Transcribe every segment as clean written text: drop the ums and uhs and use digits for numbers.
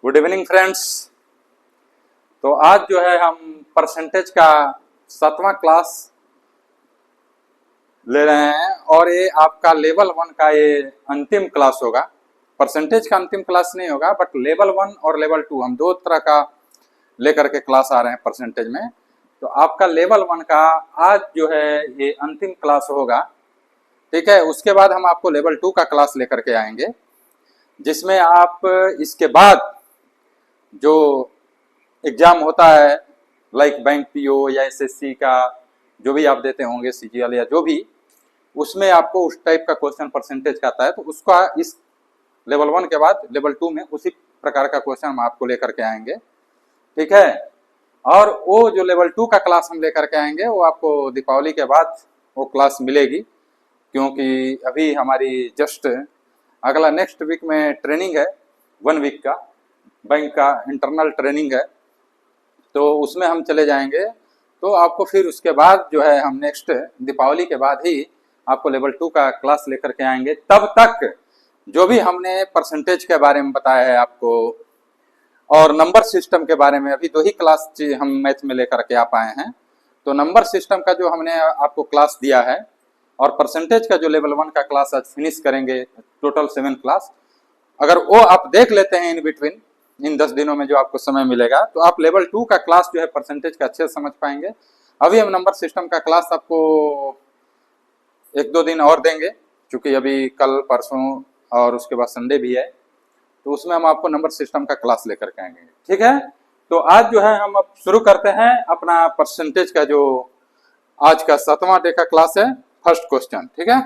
Good evening friends. तो आज जो है हम परसेंटेज का 7वां क्लास ले रहे हैं और ये आपका लेवल 1 का ये अंतिम क्लास होगा। परसेंटेज का अंतिम क्लास नहीं होगा बट लेवल 1 और लेवल 2 हम दो तरह का लेकर के क्लास आ रहे हैं परसेंटेज में। तो आपका लेवल 1 का आज जो है ये अंतिम क्लास होगा, ठीक है। उसके बाद हम आपको लेवल 2 का क्लास लेकर के आएंगे, जिसमें आप इसके बाद जो एग्जाम होता है लाइक बैंक पीओ या एसएससी का जो भी आप देते होंगे, सीजीएल या जो भी, उसमें आपको उस टाइप का क्वेश्चन परसेंटेज का आता है। तो उसका इस लेवल 1 के बाद लेवल 2 में उसी प्रकार का क्वेश्चन हम आपको लेकर के आएंगे, ठीक है। और वो जो लेवल 2 का क्लास हम लेकर के आएंगे वो आपको दीपावली के बाद वो क्लास मिलेगी, क्योंकि अभी हमारी जस्ट अगला नेक्स्ट वीक में ट्रेनिंग है, 1 वीक का बैंक का इंटरनल ट्रेनिंग है। तो उसमें हम चले जाएंगे। तो आपको फिर उसके बाद जो है हम नेक्स्ट दीपावली के बाद ही आपको लेवल 2 का क्लास लेकर के आएंगे। तब तक जो भी हमने परसेंटेज के बारे में बताया है आपको और नंबर सिस्टम के बारे में, अभी 2 ही क्लास हम मैथ में लेकर के आ पाए हैं। तो नंबर सिस्टम का जो हमने आपको क्लास दिया है और परसेंटेज का जो लेवल 1 का क्लास आज फिनिश करेंगे, टोटल 7 क्लास, अगर वो आप देख लेते हैं इन बिटवीन, इन 10 दिनों में जो आपको समय मिलेगा, तो आप लेवल 2 का क्लास जो है परसेंटेज का अच्छे से समझ पाएंगे। अभी हम नंबर सिस्टम का क्लास आपको 1-2 दिन और देंगे, क्योंकि अभी कल परसों और उसके बाद संडे भी है, तो उसमें हम आपको नंबर सिस्टम का क्लास लेकर के आएंगे, ठीक है। तो आज जो है हम अब शुरू करते हैं अपना परसेंटेज का जो आज का 7वां डे का क्लास है। फर्स्ट क्वेश्चन, ठीक है।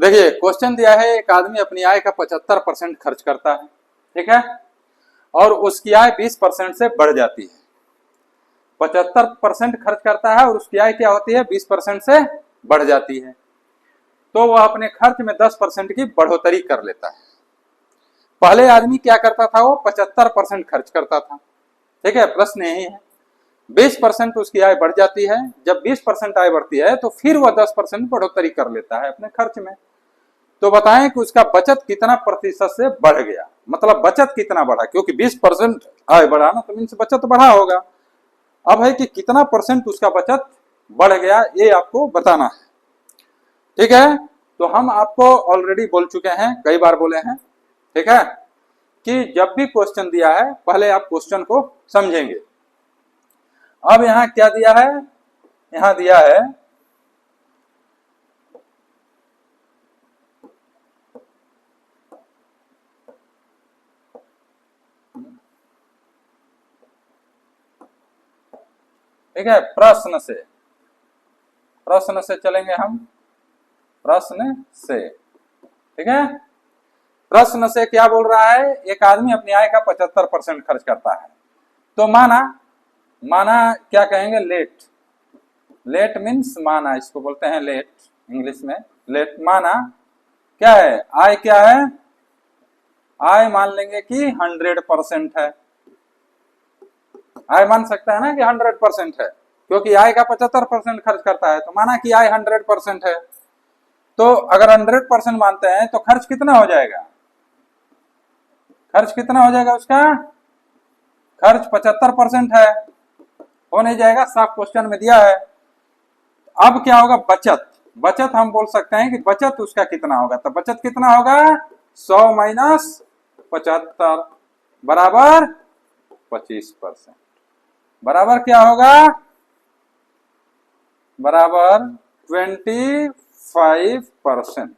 देखिए क्वेश्चन दिया है, एक आदमी अपनी आय का 75% खर्च करता है, ठीक है, और उसकी आय 20% से बढ़ जाती है। 75% खर्च करता है और उसकी आय क्या होती है, 20% से बढ़ जाती है। तो वह अपने खर्च में 10% की बढ़ोतरी कर लेता है। पहले आदमी क्या करता था, वो 75% खर्च करता था, ठीक है। प्रश्न यही है, 20% उसकी आय बढ़ जाती है। जब 20% आय बढ़ती है तो फिर वह 10% बढ़ोतरी कर लेता है अपने खर्च में। तो बताएं कि उसका बचत कितना प्रतिशत से बढ़ गया, मतलब बचत कितना बढ़ा, क्योंकि 20% आय बढ़ा ना, तो मीन्स बचत बढ़ा होगा। अब है कि कितना परसेंट उसका बचत बढ़ गया, ये आपको बताना है, ठीक है। तो हम आपको ऑलरेडी बोल चुके हैं, कई बार बोले हैं, ठीक है, कि जब भी क्वेश्चन दिया है पहले आप क्वेश्चन को समझेंगे। अब यहां क्या दिया है, यहां दिया है ठीक है, प्रश्न से चलेंगे हम, प्रश्न से, ठीक है। प्रश्न से क्या बोल रहा है, एक आदमी अपनी आय का 75% खर्च करता है। तो माना क्या कहेंगे, लेट मीन्स माना, इसको बोलते हैं लेट, इंग्लिश में लेट। माना क्या है, आय क्या है, आय मान लेंगे कि 100% है। आय मान सकता है ना कि 100% है, क्योंकि आय का 75% खर्च करता है। तो माना कि आय 100% है। तो अगर 100% मानते हैं तो खर्च कितना हो जाएगा, खर्च कितना हो जाएगा उसका, खर्च 75% है, हो नहीं जाएगा, साफ क्वेश्चन में दिया है। अब क्या होगा, बचत हम बोल सकते हैं कि बचत उसका कितना होगा। तो बचत कितना होगा, 100 माइनस 75 बराबर 25%, बराबर क्या होगा, बराबर 25%।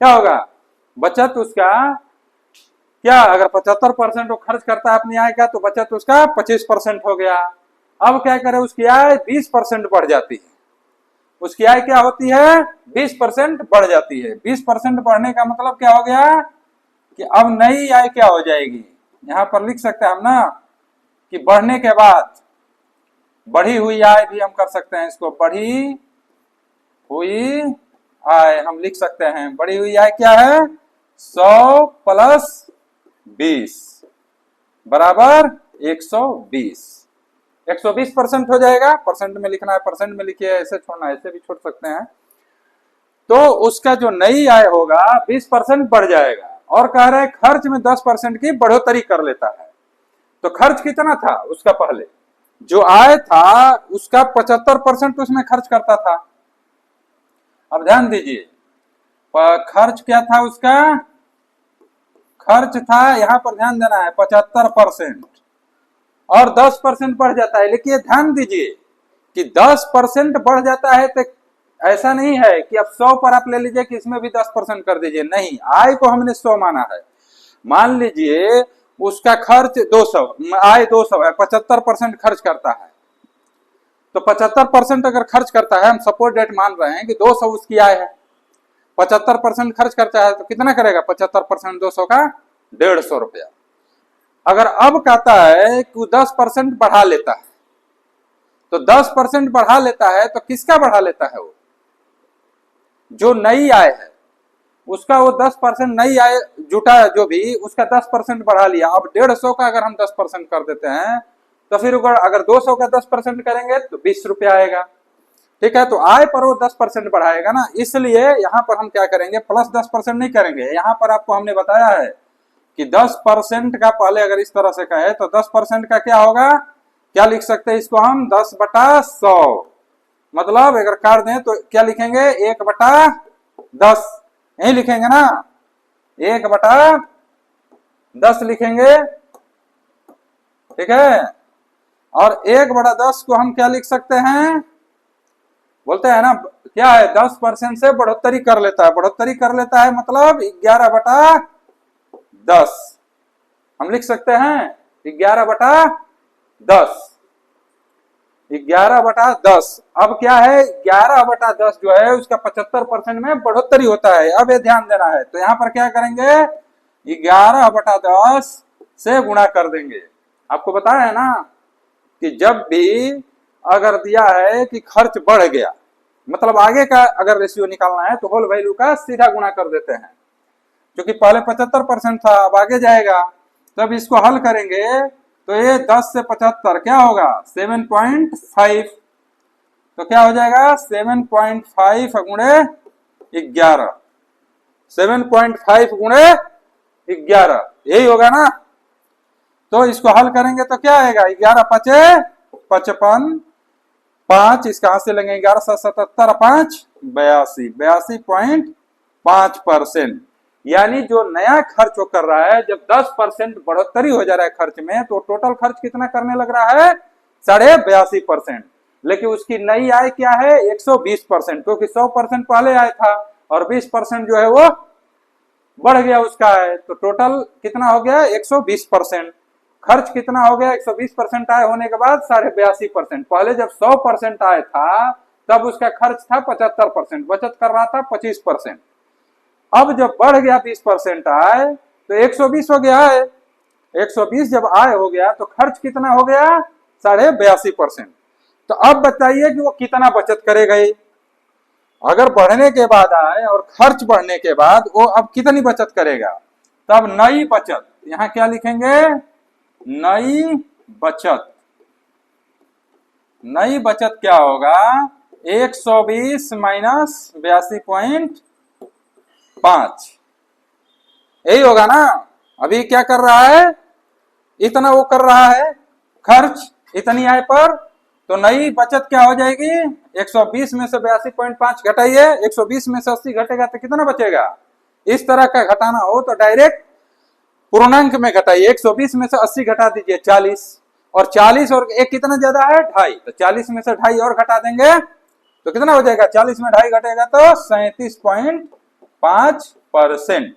क्या होगा, बचत उसका क्या, अगर 75% वो खर्च करता है अपनी आय का, तो बचत उसका 25% हो गया। अब क्या करे, उसकी आय 20% बढ़ जाती है। उसकी आय क्या होती है, 20% बढ़ जाती है। 20% बढ़ने का मतलब क्या हो गया कि अब नई आय क्या हो जाएगी, यहां पर लिख सकते हैं हम ना कि बढ़ने के बाद बढ़ी हुई आय भी हम कर सकते हैं, इसको बढ़ी हुई आय हम लिख सकते हैं। बढ़ी हुई आय क्या है, 100 प्लस 20 बराबर 120। 120% हो जाएगा। परसेंट में लिखना है परसेंट में लिखिए, ऐसे छोड़ना है ऐसे भी छोड़ सकते हैं। तो उसका जो नई आय होगा 20% बढ़ जाएगा और कह रहे हैं खर्च में 10% की बढ़ोतरी कर लेता है। तो खर्च कितना था उसका, पहले जो आय था उसका 75% उसमें खर्च करता था। अब ध्यान दीजिए, खर्च क्या था उसका, खर्च था, यहां पर ध्यान देना है 75%, और 10% बढ़ जाता है। लेकिन ध्यान दीजिए कि 10% बढ़ जाता है तो ऐसा नहीं है कि अब 100 पर आप ले लीजिए कि इसमें भी 10% कर दीजिए, नहीं, आय को हमने 100 माना है। मान लीजिए उसका खर्च 200, आय 200 है, 75% खर्च करता है, तो 75% अगर खर्च करता है, हम सपोज डेट मान रहे हैं कि 200 उसकी आय है, 75% खर्च करता है तो कितना करेगा, 75% 200 का 150 रुपया। अगर अब कहता है कि 10% बढ़ा लेता है, तो 10% बढ़ा लेता है तो किसका बढ़ा लेता है, वो जो नई आय है उसका, वो 10% नई आय जुटा है जो भी, उसका 10% बढ़ा लिया। अब 150 का अगर हम 10% कर देते हैं तो फिर अगर 200 का 10% करेंगे तो 20 रुपया आएगा। ठीक है, तो आय पर वो 10% बढ़ाएगा ना, इसलिए यहां पर हम क्या करेंगे, प्लस 10% नहीं करेंगे। यहां पर आपको हमने बताया है कि 10% का पहले अगर इस तरह से कहे तो 10% का क्या होगा, क्या लिख सकते हैं इसको हम, 10/100। मतलब अगर काट दें तो क्या लिखेंगे, 1/10, यही लिखेंगे ना, 1/10 लिखेंगे। ठीक है, और 1/10 को हम क्या लिख सकते हैं, बोलते हैं ना, क्या है, 10% से बढ़ोतरी कर लेता है, बढ़ोतरी कर लेता है मतलब 11/10 हम लिख सकते हैं, 11/10, 11/10। अब क्या है, 11/10 जो है उसका 75% में बढ़ोतरी होता है। अब ये ध्यान देना है, तो यहां पर क्या करेंगे, 11/10 से गुणा कर देंगे। आपको बताया है ना कि जब भी अगर दिया है कि खर्च बढ़ गया, मतलब आगे का अगर रेशियो निकालना है तो होल वैल्यू का सीधा गुणा कर देते हैं, क्योंकि पहले 75% था, अब आगे जाएगा, तब इसको हल करेंगे तो ये 10 से 75 क्या होगा, 7.5, तो क्या हो जाएगा 7.5 गुणे 11, 7.5 गुणे 11, यही होगा ना। तो इसको हल करेंगे तो क्या आएगा, 11×5 55, 5 इसका हाथ से लेंगे, 11×77 5 82, 82.5%। यानी जो नया खर्च वो कर रहा है, जब 10% बढ़ोतरी हो जा रहा है खर्च में, तो टोटल खर्च कितना करने लग रहा है, 82.5%। लेकिन उसकी नई आय क्या है, 120%, क्योंकि 100% पहले आय था और 20% जो है वो बढ़ गया उसका है, तो टोटल कितना हो गया, 120%। खर्च कितना हो गया, 120% आय होने के बाद 82.5%। पहले जब 100% आय था तब उसका खर्च था 75%, बचत कर रहा था 25%। अब जब बढ़ गया 20% आय तो 120 हो गया है, 120 जब आय हो गया तो खर्च कितना हो गया, 82.5%। तो अब बताइए कि वो कितना बचत करेगा, अगर बढ़ने के बाद आए और खर्च बढ़ने के बाद वो अब कितनी बचत करेगा। तब नई बचत, यहां क्या लिखेंगे, नई बचत, नई बचत क्या होगा, 120 माइनस 82.5, यही होगा ना। अभी क्या कर रहा है, इतना वो कर रहा है खर्च इतनी आय पर, तो नई बचत क्या हो जाएगी, 120 में से 82.5 घटाइए, 120 में से 80 घटेगा तो कितना बचेगा। इस तरह का घटाना हो तो डायरेक्ट पूर्णांक में घटाइए, 120 में से 80 घटा दीजिए 40, और 40 और एक कितना ज्यादा है 2.5, तो 40 में से 2.5 और घटा देंगे तो कितना हो जाएगा, 40 में 2.5 घटेगा तो 37.5%।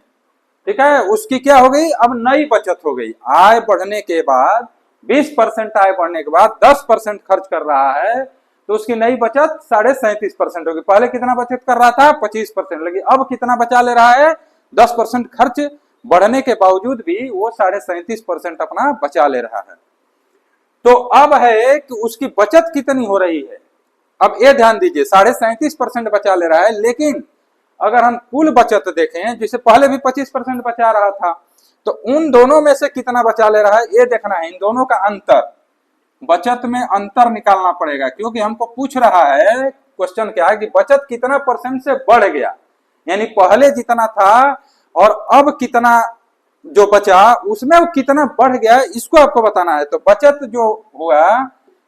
ठीक है, उसकी क्या हो गई, अब नई बचत हो गई। आय बढ़ने के बाद 20% आय बढ़ने के बाद 10% खर्च कर रहा है तो उसकी नई बचत 37.5% होगी। पहले कितना बचत कर रहा था, 25%, लेकिन अब कितना बचा ले रहा है, 10% खर्च बढ़ने के बावजूद भी वो 37.5% अपना बचा ले रहा है। तो अब है कि उसकी बचत कितनी हो रही है, अब ये ध्यान दीजिए, 37.5% बचा ले रहा है, लेकिन अगर हम कुल बचत देखें, जिसे पहले भी 25% बचा रहा था, तो उन दोनों में से कितना बचा ले रहा है ये देखना है, इन दोनों का अंतर, बचत में अंतर निकालना पड़ेगा, क्योंकि हमको पूछ रहा है, क्वेश्चन क्या है कि बचत कितना % से बढ़ गया, यानी पहले जितना था और अब कितना जो बचा उसमें वो कितना बढ़ गया इसको आपको बताना है। तो बचत जो हुआ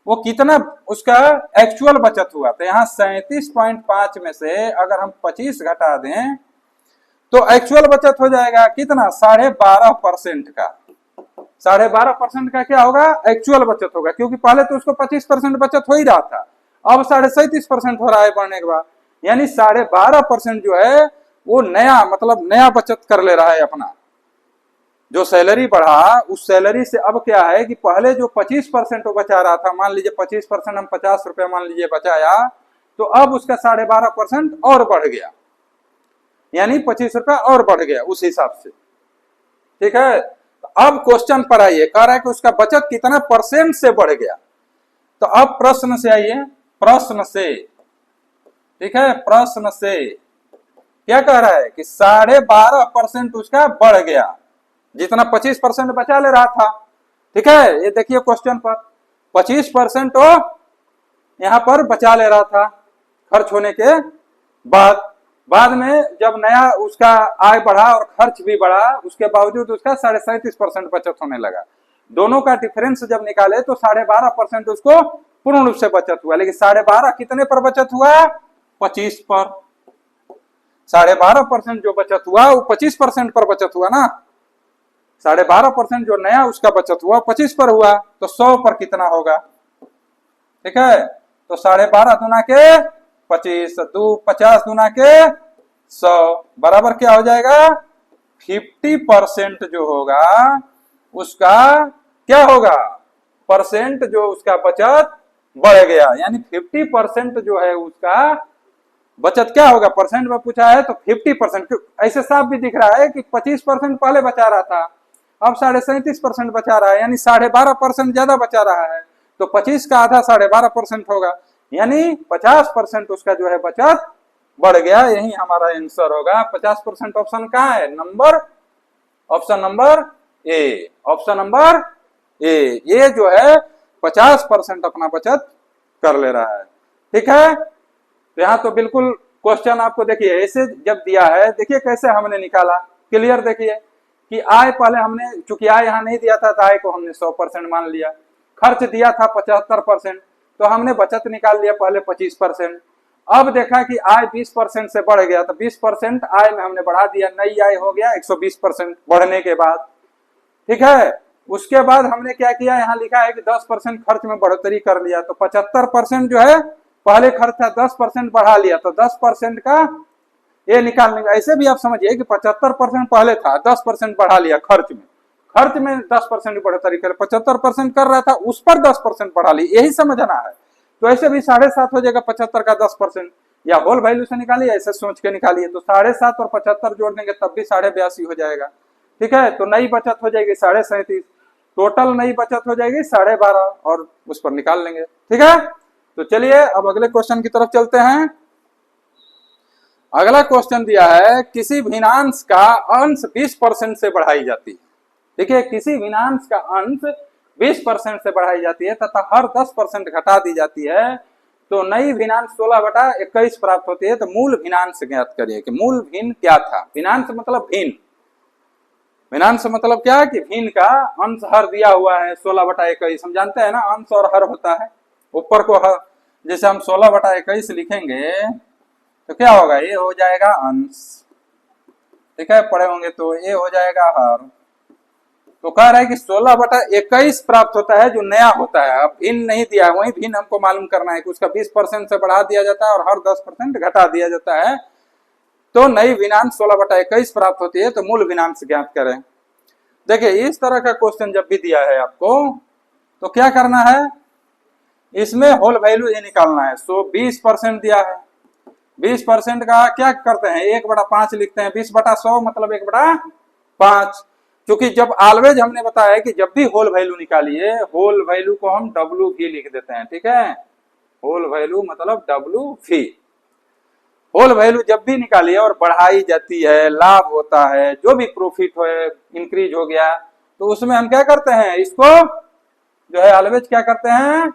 वो कितना उसका एक्चुअल बचत हुआ। तो यहाँ 37.5 में से अगर हम 25 घटा दें तो एक्चुअल बचत हो जाएगा कितना 12.5% का। 12.5% का क्या होगा एक्चुअल बचत होगा, क्योंकि पहले तो उसको 25% बचत हो ही रहा था, अब 37.5% हो रहा है बढ़ने के बाद, यानी 12.5% जो है वो नया मतलब नया बचत कर ले रहा है अपना। जो सैलरी बढ़ा उस सैलरी से अब क्या है कि पहले जो 25% वो बचा रहा था, मान लीजिए 25% हम 50 रुपया मान लीजिए बचाया, तो अब उसका 12.5% और बढ़ गया, यानी 25 रुपया और बढ़ गया उस हिसाब से। ठीक है, तो अब क्वेश्चन पर आइए, कह रहा है कि उसका बचत कितना परसेंट से बढ़ गया। तो अब प्रश्न से आइए, प्रश्न से, ठीक है, प्रश्न से क्या कह रहा है कि 12.5% उसका बढ़ गया, जितना 25% बचा ले रहा था। ठीक है, ये देखिए क्वेश्चन पर 25% तो यहां पर बचा ले रहा था खर्च होने के बाद में जब नया उसका आय बढ़ा और खर्च भी बढ़ा, उसके बावजूद उसका 37.5% बचत होने लगा। दोनों का डिफरेंस जब निकाले तो 12.5% उसको पूर्ण रूप से बचत हुआ, लेकिन 12.5 कितने पर बचत हुआ 25 पर। 12.5% जो बचत हुआ वो 25% पर बचत हुआ ना, 12.5% जो नया उसका बचत हुआ 25 पर हुआ, तो 100 पर कितना होगा। ठीक है, तो 12.5 दुना के 25, 50 दुना के 100 बराबर क्या हो जाएगा 50% जो होगा उसका क्या होगा परसेंट जो उसका बचत बढ़ गया, यानी 50% जो है उसका बचत क्या होगा, परसेंट में पूछा है तो 50%। ऐसे साफ भी दिख रहा है कि 25% पहले बचा रहा था, अब 37.5% बचा रहा है, यानी 12.5% ज्यादा बचा रहा है, तो 25 का आधा 12.5% होगा, यानी 50% उसका जो है बचत बढ़ गया। यही हमारा आंसर होगा 50%। ऑप्शन कहाँ है, number option number A, option number A, ये जो है 50% अपना बचत कर ले रहा है। ठीक है, तो यहाँ तो बिल्कुल क्वेश्चन आपको देखिए ऐसे जब दिया है, देखिए कैसे हमने निकाला, क्लियर देखिए कि आय पहले हमने, चूंकि आय यहाँ नहीं दिया था तो आय को हमने 100% मान लिया, खर्च दिया था 75%, तो हमने बचत निकाल लिया पहले 25%। अब देखा कि आय 20% से बढ़ गया तो 20% आय में हमने बढ़ा दिया, नई आय हो गया 120% बढ़ने के बाद। ठीक है, उसके बाद हमने क्या किया, यहाँ लिखा है कि 10% खर्च में बढ़ोतरी कर लिया, तो 75% जो है पहले खर्च था 10% बढ़ा लिया, तो 10% का ये निकालने का, ऐसे भी आप समझिए कि 75% पहले था 10% बढ़ा लिया खर्च में 10% बढ़ोतरी कर, 75% कर रहा था उस पर 10% बढ़ा ली, यही समझना है। तो ऐसे भी 7.5 हो जाएगा 75 का 10%, या होल वैल्यू से निकालिए, ऐसे सोच के निकालिए, तो 7.5 और 75 जोड़ देंगे तब भी 82.5 हो जाएगा। ठीक है, तो नई बचत हो जाएगी 37.5, टोटल नई बचत हो जाएगी 12.5 और उस पर निकाल लेंगे। ठीक है, तो चलिए अब अगले क्वेश्चन की तरफ चलते हैं। अगला क्वेश्चन दिया है किसी भिन्नांश का अंश 20% से बढ़ाई जाती है। देखिए, किसी भिन्नांश का अंश 20% से बढ़ाई जाती है तथा हर 10% घटा दी जाती है, तो नई भिन्नांश 16/21 प्राप्त होती है। तो मूल भिन्नांश ज्ञात करिए कि मूल भिन्न क्या था। भिन्नांश मतलब भिन्न, भिन्नांश मतलब क्या है कि भिन्न का अंश हर दिया हुआ है 16/21, हम जानते हैं ना अंश और हर होता है, ऊपर को हर, जैसे हम 16/21 लिखेंगे तो क्या होगा, ये हो जाएगा अंश। ठीक है, पढ़े होंगे तो ये हो जाएगा हर। तो कह रहा है कि 16/21 प्राप्त होता है जो नया होता है, अब भिन्न नहीं दिया है, वही भिन्न हमको मालूम करना है कि उसका 20% से बढ़ा दिया जाता है और हर 10% घटा दिया जाता है, तो नई भिन्नांश 16/21 प्राप्त होती है। तो मूल भिन्नांश ज्ञात करें। देखिए, इस तरह का क्वेश्चन जब भी दिया है आपको तो क्या करना है, इसमें होल वैल्यू ये निकालना है। 20% दिया है, 20% का क्या करते हैं 1/5 लिखते हैं, 20/100 मतलब 1/5। क्योंकि जब ऑलवेज हमने बताया कि जब भी होल वैल्यू निकालिए, होल वैल्यू को हम डब्ल्यू भी लिख देते हैं। ठीक है, होल वैल्यू मतलब डब्ल्यू भी। होल वैल्यू जब भी निकालिए और बढ़ाई जाती है, लाभ होता है, जो भी प्रॉफिट हो इंक्रीज हो गया, तो उसमें हम क्या करते हैं, इसको जो है ऑलवेज क्या करते हैं,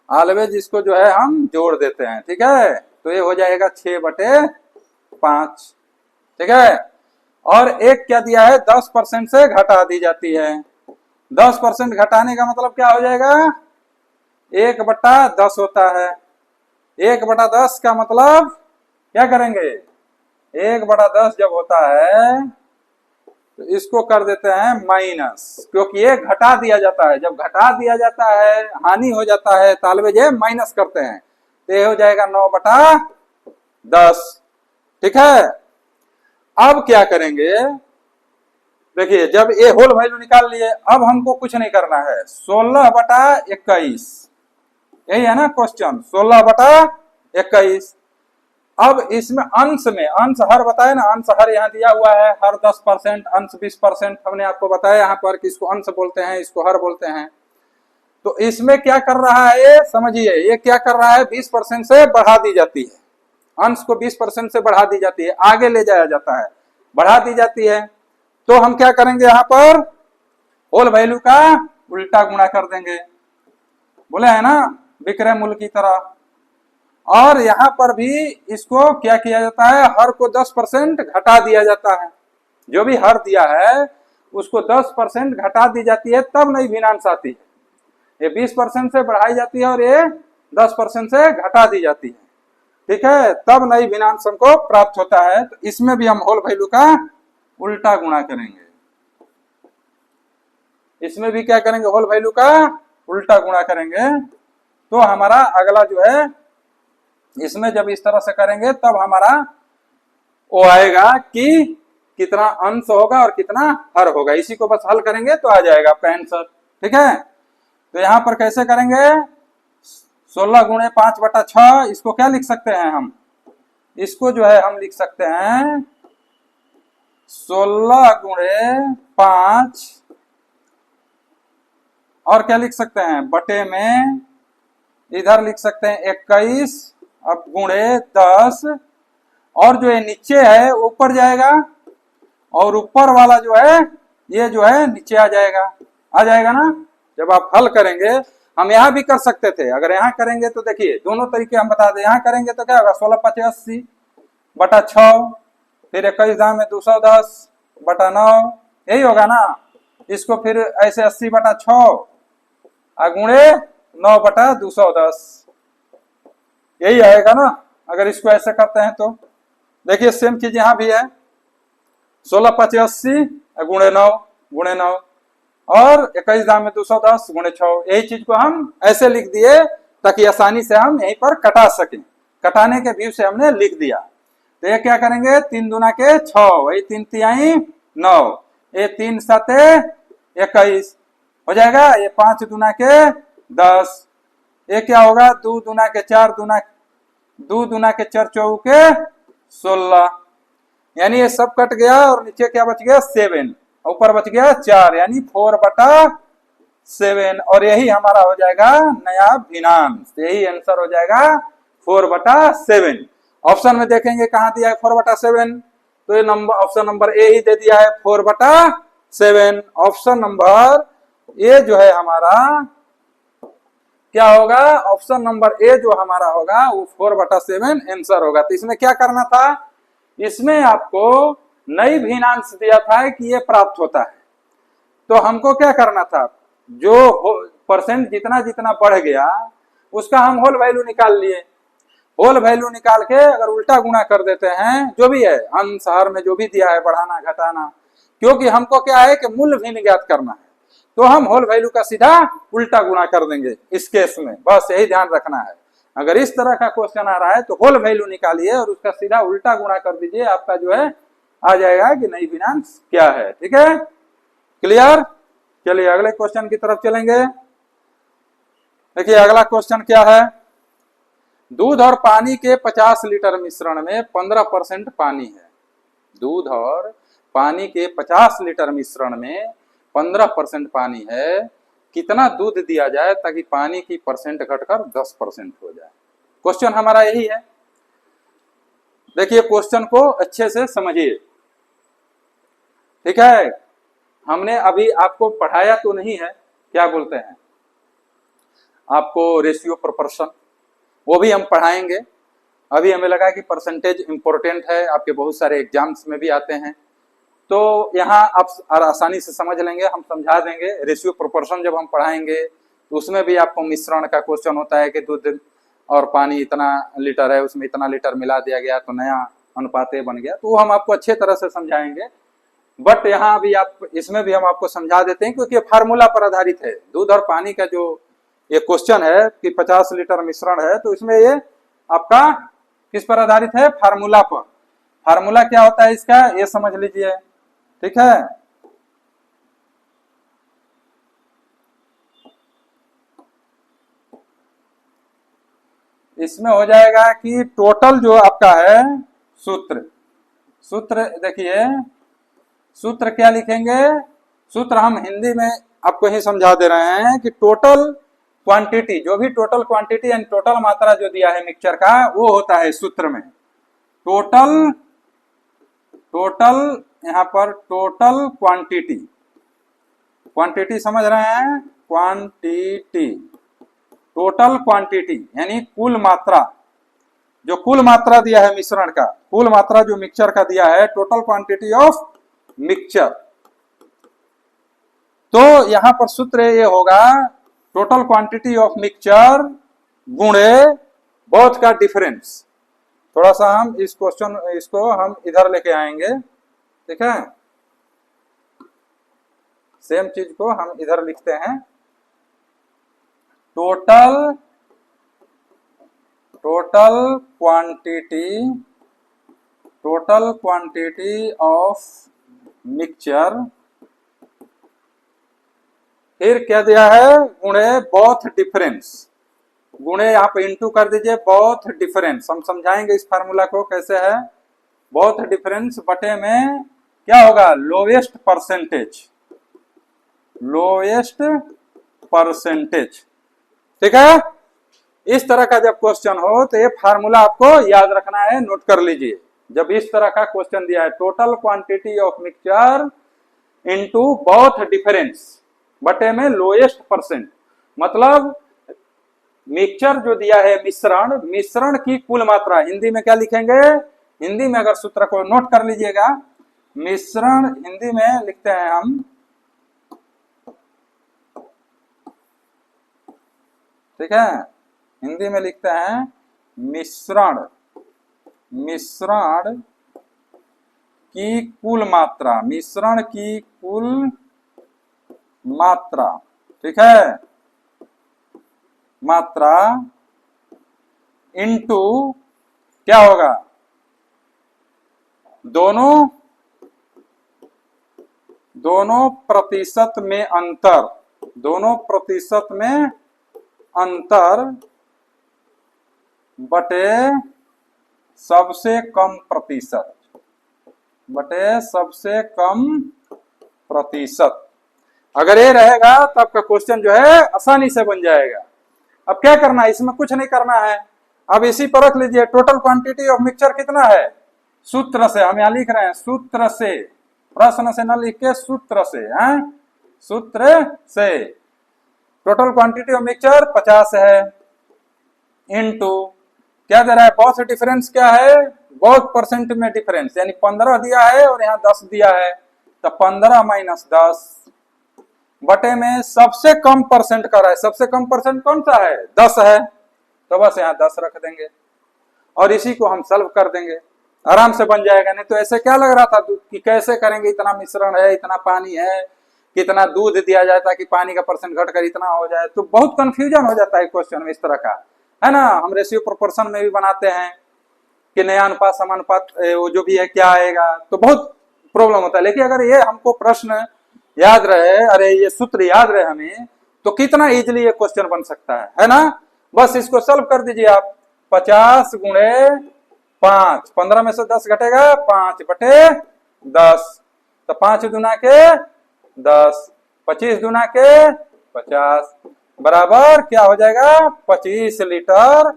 ऑलवेज इसको जो है हम जोड़ देते हैं। ठीक है, तो ये हो जाएगा 6/5, ठीक है। और एक क्या दिया है, 10% से घटा दी जाती है। 10% घटाने का मतलब क्या हो जाएगा, 1/10 होता है। 1/10 का मतलब क्या करेंगे, 1/10 जब होता है तो इसको कर देते हैं माइनस, क्योंकि ये घटा दिया जाता है। जब घटा दिया जाता है, हानि हो जाता है, तालबे ये माइनस करते हैं, तो ये हो जाएगा 9/10, ठीक है। अब क्या करेंगे, देखिए जब ये होल वैल्यू निकाल लिए, अब हमको कुछ नहीं करना है। 16/21, यही है ना क्वेश्चन, 16/21। अब इसमें अंश में, अंश हर बताए ना, अंश हर यहाँ दिया हुआ है, हर 10%, अंश 20%, हमने आपको बताया यहाँ पर कि इसको अंश बोलते हैं, इसको हर बोलते हैं। तो इसमें क्या कर रहा है समझिए, ये क्या कर रहा है, 20% से बढ़ा दी जाती है, अंश को 20% से बढ़ा दी जाती है, आगे ले जाया जाता है, बढ़ा दी जाती है। तो हम क्या करेंगे, यहाँ पर होल वैल्यू का उल्टा गुणा कर देंगे, बोले है ना, विक्रय मूल्य की तरह। और यहां पर भी इसको क्या किया जाता है, हर को 10% घटा दिया जाता है। जो भी हर दिया है उसको 10% घटा दी जाती है, तब नई भिन्नांश आती है। ये 20% से बढ़ाई जाती है और ये 10% से घटा दी जाती है, ठीक है, तब नई भिन्नांश हमको प्राप्त होता है। तो इसमें भी हम होल वैल्यू का उल्टा गुणा करेंगे, इसमें भी क्या करेंगे, होल वैल्यू का उल्टा गुणा करेंगे। तो हमारा अगला जो है, इसमें जब इस तरह से करेंगे तब हमारा वो आएगा कि कितना अंश होगा और कितना हर होगा। इसी को बस हल करेंगे तो आ जाएगा आपका आंसर, ठीक है। तो यहां पर कैसे करेंगे, 16 × 5/6, इसको क्या लिख सकते हैं हम, इसको जो है हम लिख सकते हैं 16 × 5, और क्या लिख सकते हैं, बटे में इधर लिख सकते हैं 21, अब गुणे 10, और जो है नीचे है ऊपर जाएगा, और ऊपर वाला जो है ये जो है नीचे आ जाएगा ना। जब आप हल करेंगे, हम यहाँ भी कर सकते थे, अगर यहाँ करेंगे तो देखिए दोनों तरीके हम बता दें। यहाँ करेंगे तो क्या होगा, 16/85/6, फिर 21 दाम में 210/9, यही होगा ना। इसको फिर ऐसे 80/6 गुणे 9/210, यही आएगा ना, अगर इसको ऐसे करते हैं तो। देखिए सेम चीज यहाँ भी है, 16/85 गुणे 9 और 21 दाम में 210 गुणे 6, यही चीज को हम ऐसे लिख दिए ताकि आसानी से हम यहीं पर कटा सकें। कटाने के व्यू से हमने लिख दिया। तो ये क्या करेंगे, 3 दूना के 6, वही 3 तिहाई 9, ये 3 7 21 हो जाएगा, ये 5 दूना के 10, ये क्या होगा, 2 दूना के 4, 2 दूना के 4 चौके 16, यानी ये सब कट गया और नीचे क्या बच गया, 7, ऊपर बच गया 4, यानी 4/7, और यही हमारा हो जाएगा नया भिन्नांश, यही आंसर हो जाएगा 4/7। ऑप्शन में देखेंगे कहां दिया है 4/7, तो ये नंबर ऑप्शन नंबर ए ही दे दिया है 4/7। ऑप्शन नंबर ए जो है हमारा क्या होगा, ऑप्शन नंबर ए जो हमारा होगा वो 4/7 आंसर होगा। तो इसमें क्या करना था, इसमें आपको नई भिन्नांश दिया था कि ये प्राप्त होता है, तो हमको क्या करना था, जो परसेंट जितना जितना बढ़ गया उसका हम होल वैल्यू निकाल लिए। होल वैल्यू निकाल के अगर उल्टा गुणा कर देते हैं, जो भी है अंश हर में जो भी दिया है, बढ़ाना घटाना, क्योंकि हमको क्या है कि मूल्य भिन्न ज्ञात करना है, तो हम होल वैल्यू का सीधा उल्टा गुणा कर देंगे इस केस में, बस यही ध्यान रखना है। अगर इस तरह का क्वेश्चन आ रहा है तो होल वैल्यू निकालिए और उसका सीधा उल्टा गुणा कर दीजिए, आपका जो है आ जाएगा कि नई भिन्नांश क्या है, ठीक है, क्लियर। चलिए अगले क्वेश्चन की तरफ चलेंगे। देखिए अगला क्वेश्चन क्या है, दूध और पानी के 50 लीटर मिश्रण में 15% पानी है। दूध और पानी के 50 लीटर मिश्रण में 15% पानी है, कितना दूध दिया जाए ताकि पानी की परसेंट घटकर 10% हो जाए। क्वेश्चन हमारा यही है। देखिए क्वेश्चन को अच्छे से समझिए, ठीक है। हमने अभी आपको पढ़ाया तो नहीं है, क्या बोलते हैं, आपको रेशियो प्रोपोर्शन, वो भी हम पढ़ाएंगे। अभी हमें लगा कि परसेंटेज इंपॉर्टेंट है, आपके बहुत सारे एग्जाम्स में भी आते हैं, तो यहाँ आप आसानी से समझ लेंगे, हम समझा देंगे। रेशियो प्रोपोर्शन जब हम पढ़ाएंगे तो उसमें भी आपको मिश्रण का क्वेश्चन होता है कि दूध और पानी इतना लीटर है, उसमें इतना लीटर मिला दिया गया तो नया अनुपात बन गया, तो वो हम आपको अच्छे तरह से समझाएंगे। बट यहाँ भी आप इसमें भी हम आपको समझा देते हैं क्योंकि फार्मूला पर आधारित है। दूध और पानी का जो ये क्वेश्चन है कि 50 लीटर मिश्रण है, तो इसमें ये आपका किस पर आधारित है? फार्मूला पर। फार्मूला क्या होता है इसका, ये समझ लीजिए, ठीक है। इसमें हो जाएगा कि टोटल जो आपका है सूत्र देखिए, सूत्र क्या लिखेंगे? सूत्र हम हिंदी में आपको ही समझा दे रहे हैं कि टोटल क्वांटिटी, जो भी टोटल क्वांटिटी एंड टोटल मात्रा जो दिया है मिक्सचर का, वो होता है सूत्र में टोटल यहाँ पर टोटल क्वांटिटी समझ रहे हैं? क्वांटिटी, टोटल क्वांटिटी यानी कुल मात्रा, जो कुल मात्रा दिया है मिश्रण का, कुल मात्रा जो मिक्सचर का दिया है, टोटल क्वांटिटी ऑफ मिक्सचर। तो यहां पर सूत्र ये होगा टोटल क्वांटिटी ऑफ मिक्सचर गुणे बोथ का डिफरेंस। थोड़ा सा हम इस क्वेश्चन इसको हम इधर लेके आएंगे, ठीक है। सेम चीज को हम इधर लिखते हैं, टोटल क्वांटिटी ऑफ मिक्सचर, फिर क्या दिया है? गुणे बोथ डिफरेंस, गुणे यहाँ पे इंटू कर दीजिए बोथ डिफरेंस। हम समझाएंगे इस फार्मूला को कैसे है। बोथ डिफरेंस बटे में क्या होगा? लोएस्ट परसेंटेज, ठीक है। इस तरह का जब क्वेश्चन हो तो ये फार्मूला आपको याद रखना है, नोट कर लीजिए। जब इस तरह का क्वेश्चन दिया है total quantity of mixture into both difference बटे में लोएस्ट परसेंट, मतलब मिक्सचर जो दिया है मिश्रण की कुल मात्रा, हिंदी में क्या लिखेंगे? हिंदी में अगर सूत्र को नोट कर लीजिएगा, मिश्रण हिंदी में लिखते हैं हम, ठीक है, हिंदी में लिखते हैं मिश्रण की कुल मात्रा, ठीक है, मात्रा इनटू क्या होगा? दोनों प्रतिशत में अंतर बटे सबसे कम प्रतिशत। अगर ये रहेगा तो आपका क्वेश्चन जो है आसानी से बन जाएगा। अब क्या करना है, इसमें कुछ नहीं करना है। अब इसी पर रख लीजिए टोटल क्वांटिटी ऑफ मिक्सचर कितना है? सूत्र से हम यहाँ लिख रहे हैं, सूत्र से, प्रश्न से न लिख के सूत्र से, हैं? सूत्र से टोटल क्वांटिटी ऑफ मिक्सचर 50 है, इनटू क्या दे रहा है? बोथ डिफरेंस क्या है? बोथ परसेंट में डिफरेंस, यानी 15 दिया है और यहाँ 10 दिया है, तो 15 माइनस 10 बटे में सबसे कम परसेंट का रहा है। सबसे कम परसेंट कौन सा है? 10 है, तो बस यहाँ 10 रख देंगे और इसी को हम सॉल्व कर देंगे, आराम से बन जाएगा। नहीं तो ऐसे क्या लग रहा था कि कैसे करेंगे, इतना मिश्रण है, इतना पानी है, कितना दूध दिया जाए ताकि पानी का परसेंट घटकर इतना हो जाए, तो बहुत कंफ्यूजन हो जाता है क्वेश्चन में इस तरह का, है ना। हम रेशियो प्रोपोर्शन में भी बनाते हैं कि नया अनुपात समानुपात वो जो भी है क्या आएगा, तो बहुत प्रॉब्लम होता है। लेकिन अगर ये हमको प्रश्न याद रहे, अरे ये सूत्र याद रहे हमें, तो कितना इजीली ये क्वेश्चन बन सकता है ना। बस इसको सॉल्व कर दीजिए आप, 50 गुणे 5, 15 में से 10 घटेगा, 5 बटे 10, तो 5 दुना के 10, 25 दुना के 50 बराबर क्या हो जाएगा? 25 लीटर।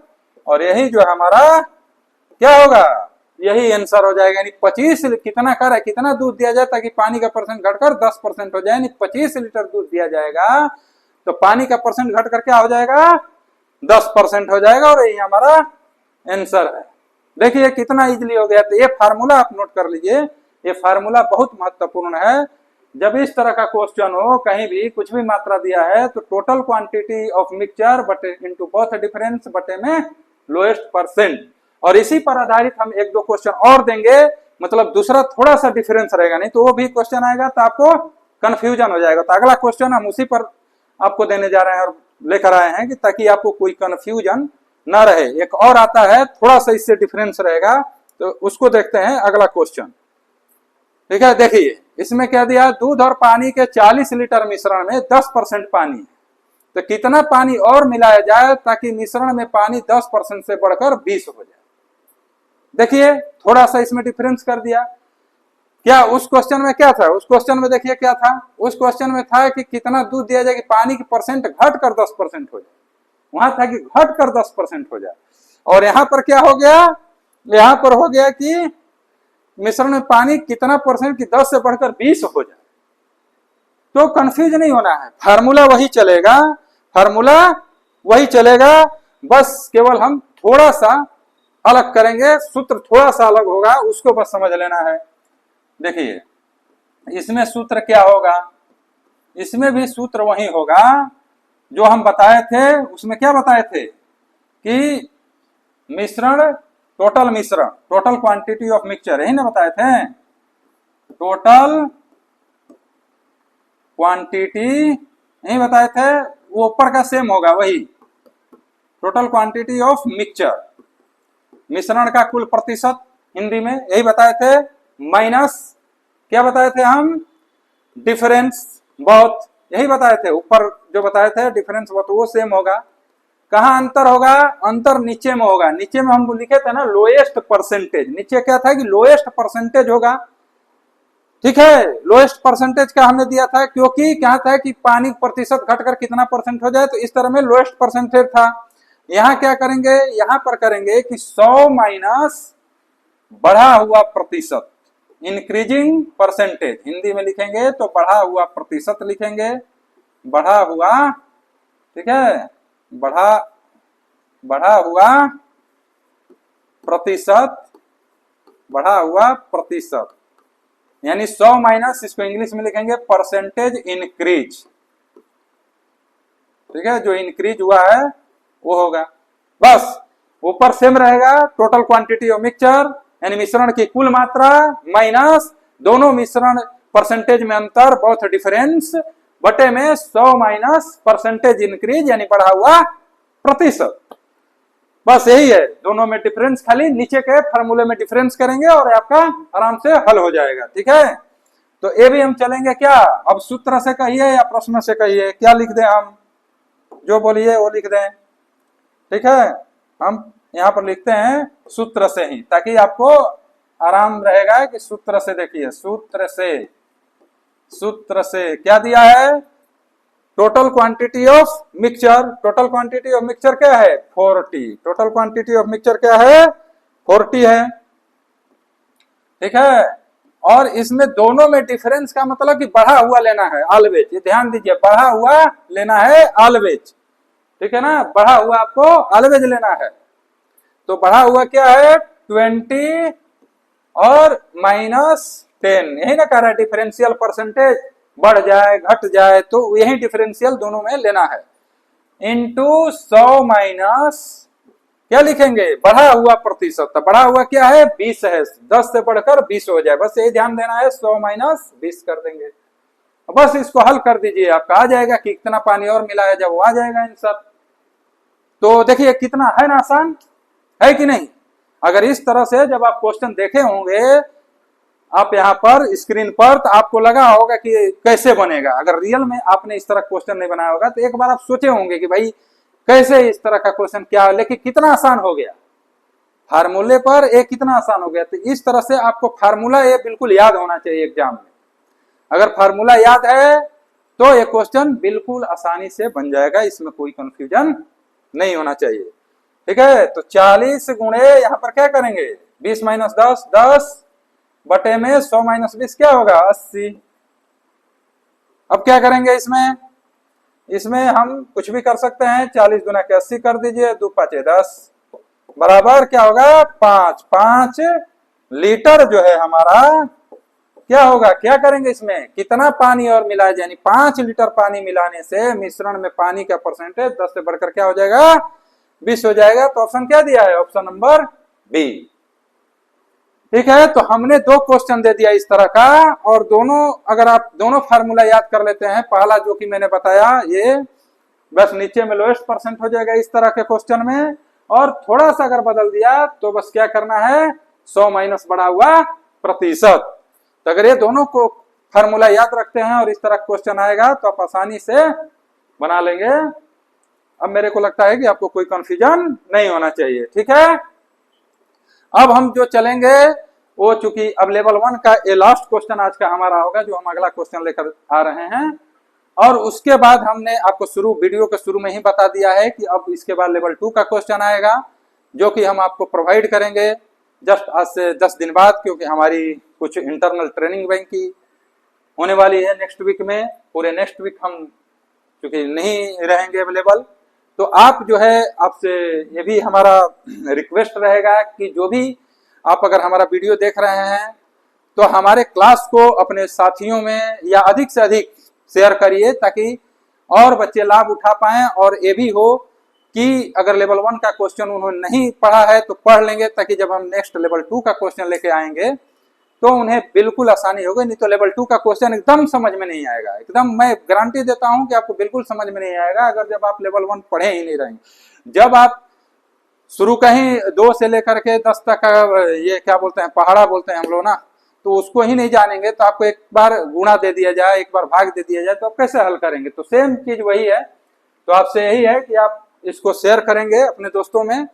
और यही जो हमारा क्या होगा, यही आंसर हो जाएगा। यानी 25 कितना कर है, कितना दूध दिया जाए ताकि पानी का परसेंट घटकर 10% हो जाए, यानी 25 लीटर दूध दिया जाएगा तो पानी का परसेंट घटकर क्या हो जाएगा? 10% हो जाएगा, और यही हमारा आंसर है। देखिए कितना इजीली हो गया। तो ये फार्मूला आप नोट कर लीजिए, ये फार्मूला बहुत महत्वपूर्ण है। जब इस तरह का क्वेश्चन हो, कहीं भी कुछ भी मात्रा दिया है, तो टोटल क्वांटिटी ऑफ मिक्सचर बटे इनटू बोथ डिफरेंस बटे में लोएस्ट परसेंट। और इसी पर आधारित हम एक दो क्वेश्चन और देंगे, मतलब दूसरा थोड़ा सा डिफरेंस रहेगा, नहीं तो वो भी क्वेश्चन आएगा तो आपको कंफ्यूजन हो जाएगा। तो अगला क्वेश्चन हम उसी पर आपको देने जा रहे हैं और लेकर आए हैं कि ताकि आपको कोई कंफ्यूजन ना रहे। एक और आता है थोड़ा सा इससे डिफरेंस रहेगा, तो उसको देखते हैं अगला क्वेश्चन। ठीक है, देखिए इसमें क्या दिया, दूध और पानी के 40 लीटर मिश्रण में 10% पानी, तो कितना पानी और मिलाया जाए ताकि मिश्रण में पानी 10% से बढ़कर 20 हो जाए। देखिए थोड़ा सा इसमें डिफरेंस कर दिया। क्या उस क्वेश्चन में क्या था, उस क्वेश्चन में देखिए क्या था, उस क्वेश्चन में था कि कितना दूध दिया जाए कि पानी की परसेंट घट कर 10% हो जाए, वहां था कि घट कर 10% हो जाए। और यहां पर क्या हो गया, यहां पर हो गया कि मिश्रण में पानी कितना परसेंट की 10 से बढ़कर 20 हो जाए। तो कंफ्यूज नहीं होना है, फार्मूला वही चलेगा, फार्मूला वही चलेगा, बस केवल हम थोड़ा सा अलग करेंगे, सूत्र थोड़ा सा अलग होगा, उसको बस समझ लेना है। देखिए इसमें सूत्र क्या होगा, इसमें भी सूत्र वही होगा जो हम बताए थे। उसमें क्या बताए थे कि मिश्रण, टोटल क्वांटिटी ऑफ मिक्सचर, यही ना बताए थे, टोटल क्वांटिटी यही बताए थे, वो ऊपर का सेम होगा वही, टोटल क्वांटिटी ऑफ मिक्सचर, मिश्रण का कुल प्रतिशत हिंदी में यही बताए थे, माइनस क्या बताए थे हम, डिफरेंस बहुत, यही बताए थे। ऊपर जो बताए थे डिफरेंस बहुत, वो सेम होगा। कहाँ अंतर होगा, अंतर नीचे में होगा। नीचे में हम लिखे थे ना लोएस्ट परसेंटेज, नीचे क्या था कि लोएस्ट परसेंटेज होगा। ठीक है, लोएस्ट परसेंटेज का हमने दिया था, क्योंकि क्या था कि पानी प्रतिशत घटकर कितना परसेंट हो जाए, तो इस तरह में लोएस्ट परसेंटेज था। यहां क्या करेंगे, यहां पर करेंगे कि 100 माइनस बढ़ा हुआ प्रतिशत, इंक्रीजिंग परसेंटेज हिंदी में लिखेंगे तो बढ़ा हुआ प्रतिशत लिखेंगे, बढ़ा हुआ, ठीक है, बढ़ा हुआ प्रतिशत, बढ़ा हुआ प्रतिशत, यानी 100 माइनस, इसको इंग्लिश में लिखेंगे परसेंटेज इंक्रीज। ठीक है, जो इंक्रीज हुआ है वो होगा, बस ऊपर सेम रहेगा, टोटल क्वांटिटी ऑफ मिक्सचर यानी मिश्रण की कुल मात्रा माइनस दोनों मिश्रण परसेंटेज में अंतर बहुत डिफरेंस बटे में 100 माइनस परसेंटेज इंक्रीज यानी बढ़ा हुआ प्रतिशत। बस यही है, दोनों में डिफरेंस, खाली नीचे के फार्मूले में डिफरेंस करेंगे और आपका आराम से हल हो जाएगा। ठीक है, तो ये भी हम चलेंगे क्या, अब सूत्र से कहिए या प्रश्न से कहिए, क्या लिख दें हम, जो बोलिए वो लिख दें। ठीक है, हम यहाँ पर लिखते हैं सूत्र से ही, ताकि आपको आराम रहेगा कि सूत्र से, देखिए सूत्र से क्या दिया है, total quantity of mixture, total quantity of mixture क्या है 40, टोटल क्वांटिटी ऑफ मिक्सचर क्या है 40 है। ठीक है, और इसमें दोनों में डिफरेंस का मतलब कि बढ़ा हुआ लेना है ऑलवेज, ये ध्यान दीजिए, बढ़ा हुआ लेना है ऑलवेज। ठीक है ना, बढ़ा हुआ आपको ऑलवेज लेना है। तो बढ़ा हुआ क्या है 20 और -10, यही ना कह रहा है डिफरेंशियल परसेंटेज, बढ़ जाए घट जाए तो यही डिफरेंशियल दोनों में लेना है, इंटू 100 माइनस क्या लिखेंगे बढ़ा हुआ प्रतिशत, तो बढ़ा हुआ क्या है 20 है, 10 से बढ़कर 20 हो जाए, बस यही ध्यान देना है, 100 माइनस 20 कर देंगे, बस इसको हल कर दीजिए, आपका आ जाएगा कि कितना पानी और मिलाया जाए, वो आ जाएगा आंसर। तो देखिए कितना है ना आसान, है कि नहीं। अगर इस तरह से जब आप क्वेश्चन देखे होंगे आप यहाँ पर स्क्रीन पर, तो आपको लगा होगा कि कैसे बनेगा। अगर रियल में आपने इस तरह क्वेश्चन नहीं बनाया होगा तो एक बार आप सोचे होंगे कि भाई कैसे इस तरह का क्वेश्चन क्या है, लेकिन कितना आसान हो गया, फार्मूले पर एक कितना आसान हो गया। तो इस तरह से आपको फार्मूला ये बिल्कुल याद होना चाहिए एग्जाम में, अगर फार्मूला याद है तो ये क्वेश्चन बिल्कुल आसानी से बन जाएगा, इसमें कोई कंफ्यूजन नहीं होना चाहिए। ठीक है, तो 40 गुणे यहाँ पर क्या करेंगे 20 माइनस 10, 10 बटे में 100 माइनस 20 क्या होगा 80। अब क्या करेंगे इसमें हम कुछ भी कर सकते हैं, 40 गुना के 80 कर दीजिए, 2 5 10, बराबर क्या होगा 5। 5 लीटर जो है हमारा क्या होगा, क्या करेंगे इसमें कितना पानी और मिलाया जाए, यानी 5 लीटर पानी मिलाने से मिश्रण में पानी का परसेंटेज 10 से बढ़कर क्या हो जाएगा 20 हो जाएगा। तो ऑप्शन क्या दिया है, ऑप्शन नंबर बी। ठीक है, तो हमने 2 क्वेश्चन दे दिया इस तरह का, और दोनों अगर आप दोनों फार्मूला याद कर लेते हैं, पहला जो कि मैंने बताया ये बस नीचे में लोएस्ट परसेंट हो जाएगा इस तरह के क्वेश्चन में, और थोड़ा सा अगर बदल दिया तो बस क्या करना है 100 माइनस बढ़ा हुआ प्रतिशत। तो अगर ये दोनों को फार्मूला याद रखते हैं और इस तरह क्वेश्चन आएगा तो आप आसानी से बना लेंगे। अब मेरे को लगता है कि आपको कोई कंफ्यूजन नहीं होना चाहिए। ठीक है, अब हम जो चलेंगे वो चूंकि अब लेवल 1 का ये लास्ट क्वेश्चन आज का हमारा होगा, जो हम अगला क्वेश्चन लेकर आ रहे हैं, और उसके बाद हमने आपको वीडियो के शुरू में ही बता दिया है कि अब इसके बाद लेवल 2 का क्वेश्चन आएगा, जो कि हम आपको प्रोवाइड करेंगे जस्ट आज से 10 दिन बाद, क्योंकि हमारी कुछ इंटरनल ट्रेनिंग बैंक की होने वाली है नेक्स्ट वीक में। पूरे नेक्स्ट वीक हम क्योंकि नहीं रहेंगे अवेलेबल, तो आप जो है आपसे ये भी हमारा रिक्वेस्ट रहेगा कि जो भी आप अगर हमारा वीडियो देख रहे हैं तो हमारे क्लास को अपने साथियों में या अधिक से अधिक शेयर करिए, ताकि और बच्चे लाभ उठा पाएं, और ये भी हो कि अगर लेवल 1 का क्वेश्चन उन्होंने नहीं पढ़ा है तो पढ़ लेंगे, ताकि जब हम नेक्स्ट लेवल 2 का क्वेश्चन लेके आएंगे तो उन्हें बिल्कुल आसानी होगी। नहीं तो लेवल 2 का क्वेश्चन एकदम समझ में नहीं आएगा, एकदम मैं गारंटी देता हूं कि आपको बिल्कुल समझ में नहीं आएगा अगर जब आप लेवल 1 पढ़े ही नहीं रहेंगे। जब आप शुरू कहीं 2 से लेकर के 10 तक ये क्या बोलते हैं पहाड़ा बोलते हैं हम लोग ना, तो उसको ही नहीं जानेंगे, तो आपको एक बार गुणा दे दिया जाए, एक बार भाग दे दिया जाए, तो आप कैसे हल करेंगे। तो सेम चीज वही है। तो आपसे यही है कि आप इसको शेयर करेंगे अपने दोस्तों में,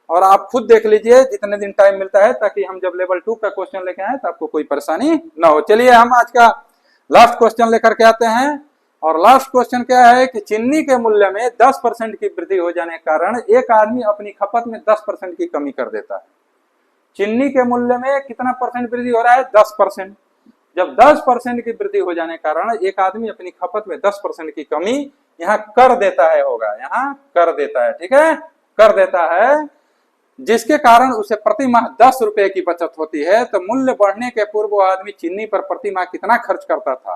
और आप खुद देख लीजिए जितने दिन टाइम मिलता है, ताकि हम जब लेवल 2 का क्वेश्चन लेके आए तो आपको कोई परेशानी ना हो। चलिए हम आज का लास्ट क्वेश्चन लेकर के आते हैं, और लास्ट क्वेश्चन क्या है कि चीनी के मूल्य में 10% की वृद्धि हो जाने के कारण एक आदमी अपनी खपत में 10% की कमी कर देता है। चीनी के मूल्य में कितना परसेंट वृद्धि हो रहा है 10%। जब 10% की वृद्धि हो जाने के कारण एक आदमी अपनी खपत में 10% की कमी यहाँ कर देता है, होगा यहाँ कर देता है, ठीक है कर देता है, जिसके कारण उसे प्रति माह 10 रुपए की बचत होती है। तो मूल्य बढ़ने के पूर्व वो आदमी चीनी पर प्रति माह कितना खर्च करता था,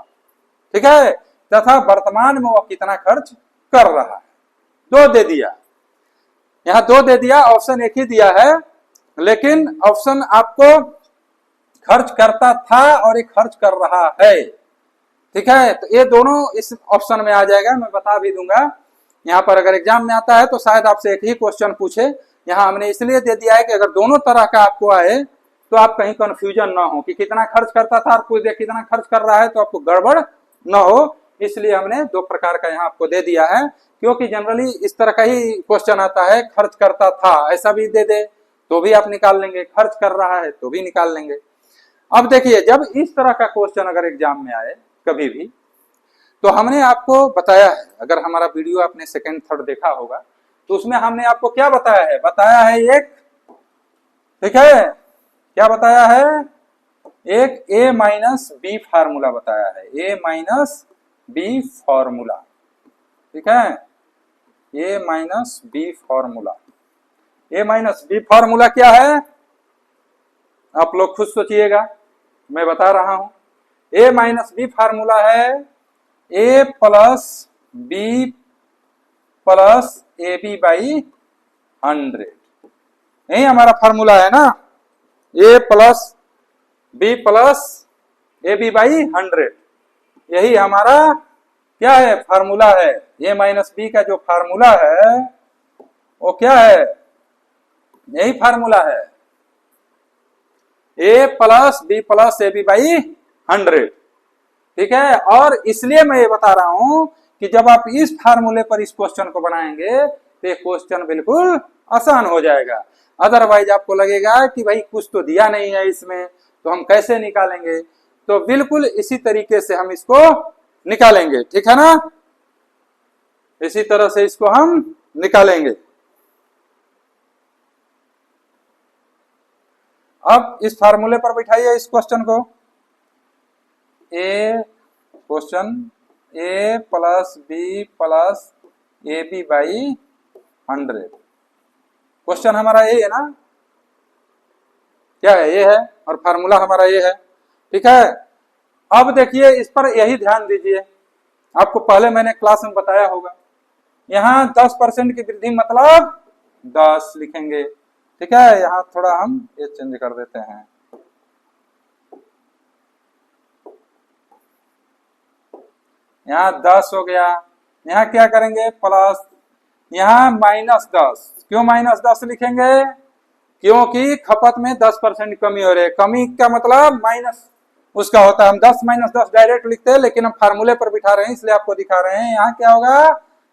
ठीक है, तथा वर्तमान में वो कितना खर्च कर रहा है। 2 दे दिया, यहाँ 2 दे दिया, ऑप्शन एक ही दिया है, लेकिन ऑप्शन आपको खर्च करता था और एक खर्च कर रहा है, ठीक है। तो ये दोनों इस ऑप्शन में आ जाएगा, मैं बता भी दूंगा। यहाँ पर अगर एग्जाम में आता है तो शायद आपसे एक ही क्वेश्चन पूछे, यहाँ हमने इसलिए दे दिया है कि अगर दोनों तरह का आपको आए तो आप कहीं कंफ्यूजन ना हो कि कितना खर्च करता था और कोई कितना खर्च कर रहा है, तो आपको गड़बड़ ना हो, इसलिए हमने 2 प्रकार का यहाँ आपको दे दिया है। क्योंकि जनरली इस तरह का ही क्वेश्चन आता है, खर्च करता था ऐसा भी दे दे तो भी आप निकाल लेंगे, खर्च कर रहा है तो भी निकाल लेंगे। अब देखिए, जब इस तरह का क्वेश्चन अगर एग्जाम में आए कभी भी, तो हमने आपको बताया है, अगर हमारा वीडियो आपने सेकंड थर्ड देखा होगा तो उसमें हमने आपको क्या बताया है एक, ठीक है, क्या बताया है, एक a माइनस बी फार्मूला बताया है, a माइनस बी फार्मूला, ठीक है, a minus B formula. a minus B formula क्या है आप लोग खुद सोचिएगा, मैं बता रहा हूं। a माइनस बी फार्मूला है a plus B plus A B by 100, यही हमारा फार्मूला है ना, a plus B plus A B by 100, यही हमारा क्या है फार्मूला है। a माइनस बी का जो फार्मूला है वो क्या है, यही फार्मूला है, a plus B plus A B by 100, ठीक है। और इसलिए मैं ये बता रहा हूं कि जब आप इस फार्मूले पर इस क्वेश्चन को बनाएंगे तो ये क्वेश्चन बिल्कुल आसान हो जाएगा। अदरवाइज आपको लगेगा कि भाई कुछ तो दिया नहीं है इसमें, तो हम कैसे निकालेंगे, तो बिल्कुल इसी तरीके से हम इसको निकालेंगे, ठीक है ना, इसी तरह से इसको हम निकालेंगे। अब इस फार्मूले पर बैठाइए इस क्वेश्चन को, a plus B plus A B by 100, question हमारा ये है ना, क्या है, ये है, और फार्मूला हमारा ये है। ठीक है, अब देखिए इस पर यही ध्यान दीजिए, आपको पहले मैंने क्लास में बताया होगा, यहाँ 10% की वृद्धि मतलब 10 लिखेंगे। ठीक है, यहाँ थोड़ा हम ये चेंज कर देते हैं, यहाँ 10 हो गया, यहाँ क्या करेंगे प्लस, यहाँ -10। क्यों -10 लिखेंगे? क्योंकि खपत में 10% कमी हो रही है। कमी का मतलब माइनस उसका होता है, हम 10 - 10 डायरेक्ट लिखते हैं, लेकिन हम फार्मूले पर बिठा रहे हैं इसलिए आपको दिखा रहे हैं। यहाँ क्या होगा,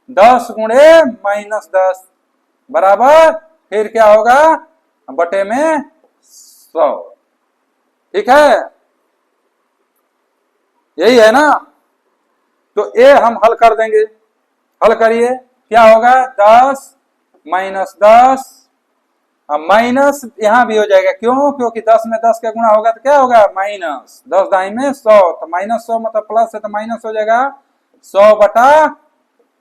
10 गुणे -10 बराबर, फिर क्या होगा, बटे में 100। ठीक है, यही है ना। तो ए हम हल कर देंगे, हल करिए, क्या होगा, 10 - 10, माइनस यहाँ भी हो जाएगा, क्यों, क्योंकि 10 में 10 का गुणा होगा तो क्या होगा, माइनस 10 दाई में 100, तो -100 मतलब प्लस है तो माइनस हो जाएगा 100 बटा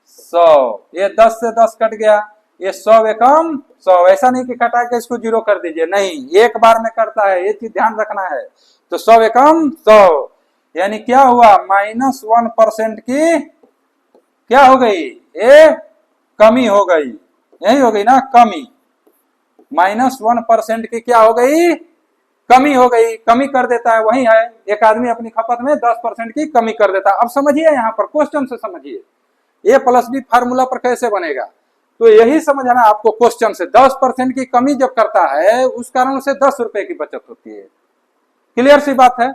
100। ये 10 से 10 कट गया, ये 100 एकम 100। ऐसा नहीं कि कटा के इसको 0 कर दीजिए, नहीं, एक बार में करता है, ये चीज ध्यान रखना है। तो 100 एकम 100, यानी क्या हुआ, -1% की क्या हो गई, ये कमी हो गई, यही हो गई ना कमी, -1% की क्या हो गई, कमी हो गई। कमी कर देता है, वही है, एक आदमी अपनी खपत में 10% की कमी कर देता है। अब समझिए, यहाँ पर क्वेश्चन से समझिए, ए प्लस बी फार्मूला पर कैसे बनेगा, तो यही समझना आपको क्वेश्चन से। 10% की कमी जब करता है उस कारण से 10 रुपए की बचत होती है, क्लियर सी बात है।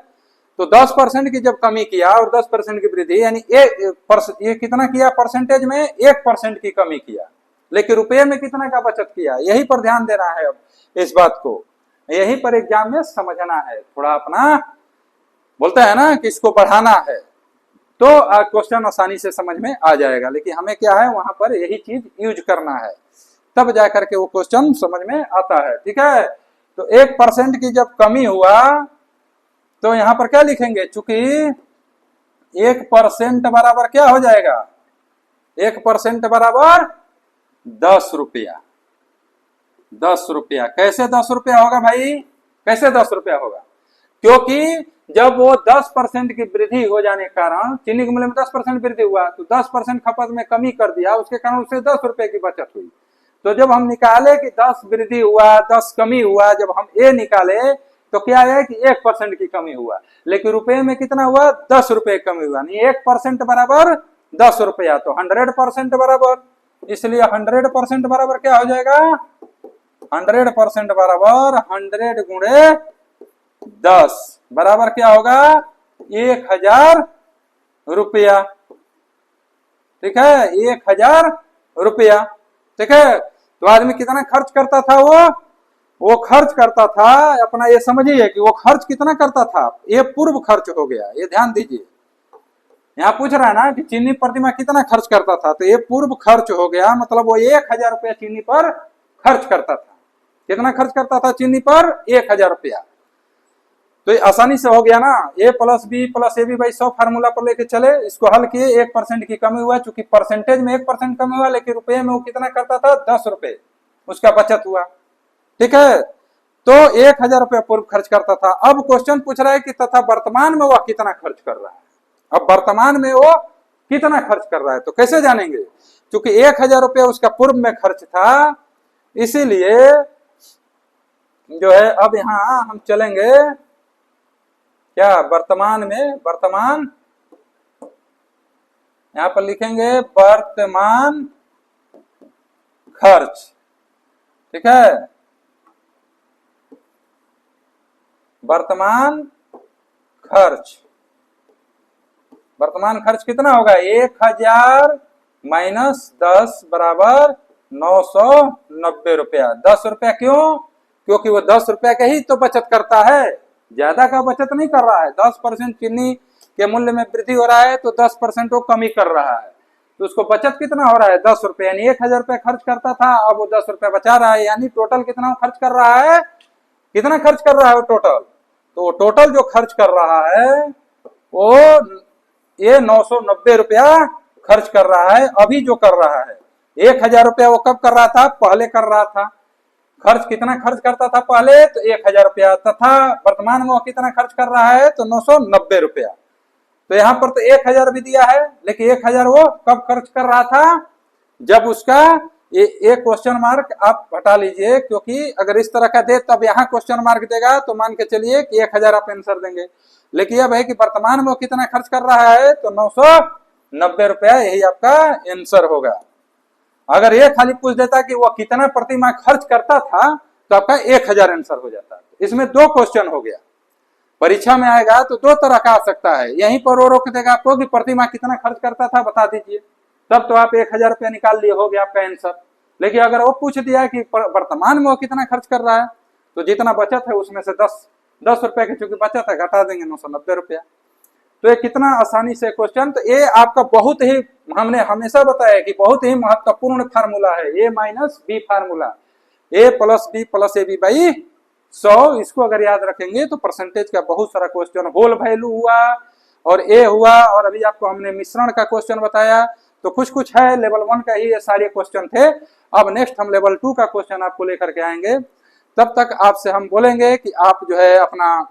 तो 10% की जब कमी किया और 10% की वृद्धि, यानी ये कितना किया, परसेंटेज में 1% की कमी किया, लेकिन रुपये में कितना का बचत किया, यही पर ध्यान देना है। अब इस बात को यही पर एग्जाम में समझना है, थोड़ा अपना बोलते हैं ना कि इसको बढ़ाना है, तो क्वेश्चन आसानी से समझ में आ जाएगा। लेकिन हमें क्या है, वहां पर यही चीज यूज करना है, तब जाकर के वो क्वेश्चन समझ में आता है। ठीक है, तो 1% की जब कमी हुआ तो यहां पर क्या लिखेंगे, चूंकि 1% बराबर क्या हो जाएगा, 1% बराबर 10 रुपया। 10 रुपया, कैसे 10 रुपया होगा भाई, कैसे 10 रुपया होगा, क्योंकि जब वो 10% की वृद्धि हो जाने के कारण, चीनी के मूल्य में 10% वृद्धि हुआ, तो 10% खपत में कमी कर दिया, उसके कारण उससे 10 रुपए की बचत हुई। तो जब हम निकाले कि 10 वृद्धि हुआ 10 कमी हुआ, जब हम ए निकाले तो क्या है कि 1% की कमी हुआ, लेकिन रुपए में कितना हुआ, 10 रुपए कमी हुआ, नहीं 1% बराबर 10 रुपया, तो 100% बराबर, इसलिए 100% बराबर क्या हो जाएगा, 100% बराबर 100 गुणे 10 बराबर क्या होगा, 1000 रुपया। ठीक है, 1000 रुपया। ठीक है, तो आदमी कितना खर्च करता था, वो खर्च करता था अपना, ये समझिए कि वो खर्च कितना करता था, ये पूर्व खर्च हो गया, ये ध्यान दीजिए। यहाँ पूछ रहा है ना कि चीनी प्रतिमा कितना खर्च करता था, तो ये पूर्व खर्च हो गया, मतलब वो 1000 रुपया चीनी पर खर्च करता था। कितना खर्च करता था चीनी पर, 1000 रुपया। तो ये आसानी से हो गया ना, A plus B plus A B by 100 formula पर लेके चले, इसको हल किए, 1% की कमी हुआ, चूंकि परसेंटेज में 1% कमी हुआ, लेकिन रुपये में वो कितना करता था, 10 रुपए उसका बचत हुआ। ठीक है, तो 1000 रुपया पूर्व खर्च करता था। अब क्वेश्चन पूछ रहा है कि तथा वर्तमान में वह कितना खर्च कर रहा है। अब वर्तमान में वो कितना खर्च कर रहा है, तो कैसे जानेंगे, क्योंकि 1000 रुपया उसका पूर्व में खर्च था, इसीलिए जो है अब यहां हम चलेंगे क्या, वर्तमान में, वर्तमान यहां पर लिखेंगे वर्तमान खर्च। ठीक है, वर्तमान खर्च, वर्तमान खर्च कितना होगा, 1000 माइनस 10 बराबर 990 रुपया। 10 रुपया क्यों, क्योंकि वो 10 रुपया का ही तो बचत करता है, ज्यादा का बचत नहीं कर रहा है। 10% चीनी के मूल्य में वृद्धि हो रहा है तो 10% वो कमी कर रहा है, तो उसको बचत कितना हो रहा है, 10 रुपये, यानी 1000 रुपया खर्च करता था, अब वो 10 रुपया बचा रहा है, यानी टोटल कितना खर्च कर रहा है, कितना खर्च कर रहा है वो टोटल, तो टोटल जो खर्च कर रहा है वो ये 990 रुपया खर्च कर रहा है, अभी जो कर रहा है। 1000 रुपया वो कब कर रहा था, पहले कर रहा था, खर्च कितना खर्च करता था पहले, तो 1000 रुपया, तथा वर्तमान में वो कितना खर्च कर रहा है, तो 990 रुपया। तो यहाँ पर तो 1000 भी दिया है, लेकिन 1000 वो कब खर्च कर रहा था, जब उसका एक क्वेश्चन मार्क आप हटा लीजिए, क्योंकि अगर इस तरह का दे तब यहाँ क्वेश्चन मार्क देगा, तो मान के चलिए कि 1000 आप आंसर देंगे। लेकिन अब है कि वर्तमान में वो कितना खर्च कर रहा है, तो 990 रुपया, यही आपका आंसर होगा। अगर ये खाली पूछ देता कि वो कितना प्रति माह खर्च करता था, तो आपका 1000 आंसर हो जाता। इसमें दो क्वेश्चन हो गया। परीक्षा में आएगा तो दो तरह का आ सकता है, यहीं पर वो रोक देगा आपको कि प्रति माह कितना खर्च करता था बता दीजिए, तब तो आप 1000 रुपया निकाल लिए, हो गया आपका आंसर। लेकिन अगर वो पूछ दिया कि वर्तमान में वो कितना खर्च कर रहा है, तो जितना बचत है उसमें से 10 रुपए की चूंकि बचत है, घटा देंगे 990 रुपया। तो ये कितना आसानी से क्वेश्चन, तो ये आपका बहुत ही, हमने हमेशा बताया कि बहुत ही महत्वपूर्ण फार्मूला है, A minus B formula, A plus B plus A B by 100। इसको अगर याद रखेंगे तो परसेंटेज का बहुत सारा क्वेश्चन, होल वैल्यू हुआ और ए हुआ, और अभी आपको हमने मिश्रण का क्वेश्चन बताया, तो कुछ कुछ है लेवल 1 का ही ये सारे क्वेश्चन थे। अब नेक्स्ट हम लेवल 2 का क्वेश्चन आपको लेकर के आएंगे। तब तक आपसे हम बोलेंगे कि आप जो है अपना,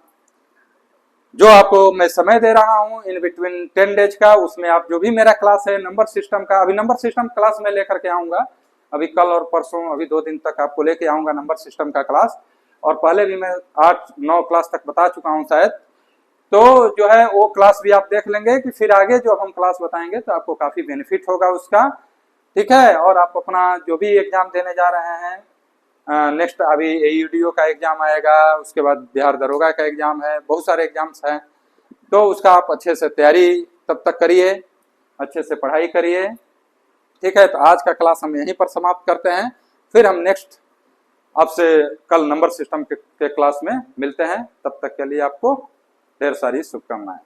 जो आपको मैं समय दे रहा हूं इन बिटवीन 10 डेज का, उसमें आप जो भी मेरा क्लास है नंबर सिस्टम का, अभी नंबर सिस्टम क्लास में लेकर के आऊंगा, अभी कल और परसों, अभी 2 दिन तक आपको लेके आऊंगा नंबर सिस्टम का क्लास, और पहले भी मैं 8-9 क्लास तक बता चुका हूं शायद। तो जो है वो क्लास भी आप देख लेंगे कि फिर आगे जो हम क्लास बताएंगे तो आपको काफी बेनिफिट होगा उसका, ठीक है। और आप अपना जो भी एग्जाम देने जा रहे हैं, नेक्स्ट अभी AUDO का एग्जाम आएगा, उसके बाद बिहार दरोगा का एग्जाम है, बहुत सारे एग्जाम्स हैं, तो उसका आप अच्छे से तैयारी तब तक करिए, अच्छे से पढ़ाई करिए, ठीक है। तो आज का क्लास हम यहीं पर समाप्त करते हैं, फिर हम नेक्स्ट आपसे कल नंबर सिस्टम के क्लास में मिलते हैं। तब तक के लिए आपको ढेर सारी शुभकामनाएं।